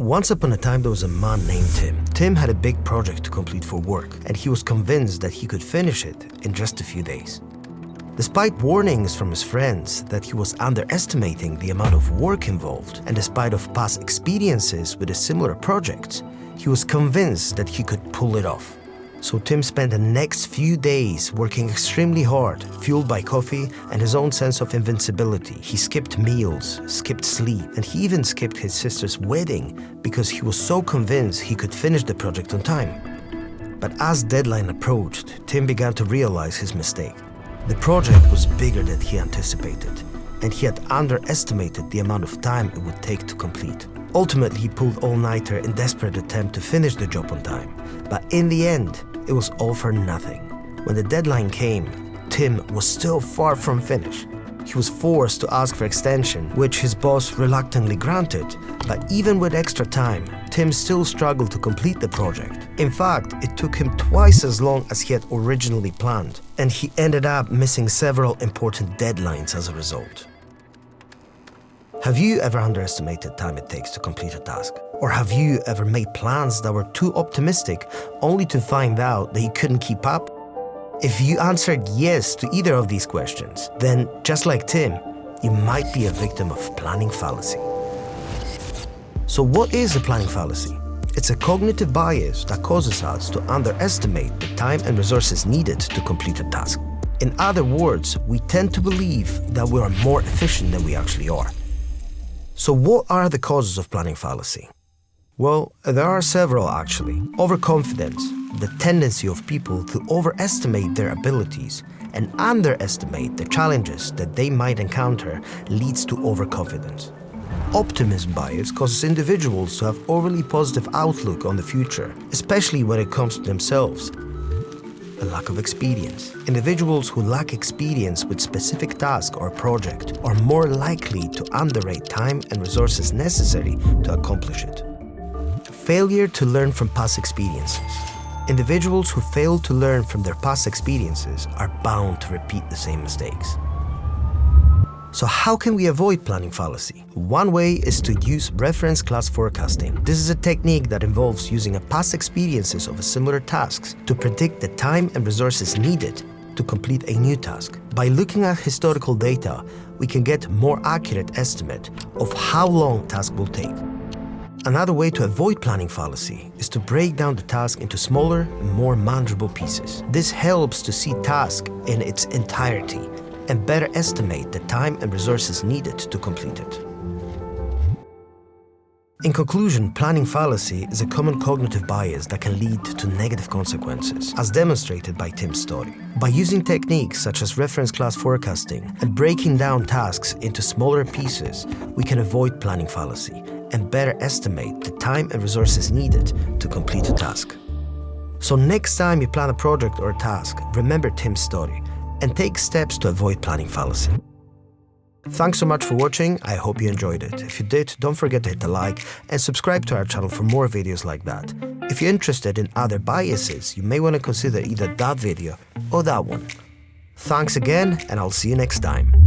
Once upon a time, there was a man named Tim. Tim had a big project to complete for work, and he was convinced that he could finish it in just a few days. Despite warnings from his friends that he was underestimating the amount of work involved, and despite of past experiences with a similar project, he was convinced that he could pull it off. So Tim spent the next few days working extremely hard, fueled by coffee and his own sense of invincibility. He skipped meals, skipped sleep, and he even skipped his sister's wedding because he was so convinced he could finish the project on time. But as deadline approached, Tim began to realize his mistake. The project was bigger than he anticipated, and he had underestimated the amount of time it would take to complete. Ultimately, he pulled all-nighter in desperate attempt to finish the job on time. But in the end, it was all for nothing. When the deadline came, Tim was still far from finished. He was forced to ask for extension, which his boss reluctantly granted. But even with extra time, Tim still struggled to complete the project. In fact, it took him twice as long as he had originally planned, and he ended up missing several important deadlines as a result. Have you ever underestimated time it takes to complete a task? Or have you ever made plans that were too optimistic only to find out that you couldn't keep up? If you answered yes to either of these questions, then just like Tim, you might be a victim of planning fallacy. So what is a planning fallacy? It's a cognitive bias that causes us to underestimate the time and resources needed to complete a task. In other words, we tend to believe that we are more efficient than we actually are. So what are the causes of planning fallacy? Well, there are several actually. Overconfidence, the tendency of people to overestimate their abilities and underestimate the challenges that they might encounter, leads to overconfidence. Optimism bias causes individuals to have overly positive outlook on the future, especially when it comes to themselves. A lack of experience. Individuals who lack experience with specific task or project are more likely to underrate time and resources necessary to accomplish it. Failure to learn from past experiences. Individuals who fail to learn from their past experiences are bound to repeat the same mistakes. So how can we avoid planning fallacy? One way is to use reference class forecasting. This is a technique that involves using past experiences of similar tasks to predict the time and resources needed to complete a new task. By looking at historical data, we can get a more accurate estimate of how long a task will take. Another way to avoid planning fallacy is to break down the task into smaller and more manageable pieces. This helps to see task in its entirety and better estimate the time and resources needed to complete it. In conclusion, planning fallacy is a common cognitive bias that can lead to negative consequences, as demonstrated by Tim's story. By using techniques such as reference class forecasting and breaking down tasks into smaller pieces, we can avoid planning fallacy and better estimate the time and resources needed to complete a task. So next time you plan a project or a task, remember Tim's story and take steps to avoid planning fallacy. Thanks so much for watching. I hope you enjoyed it. If you did, don't forget to hit the like and subscribe to our channel for more videos like that. If you're interested in other biases, you may want to consider either that video or that one. Thanks again, and I'll see you next time.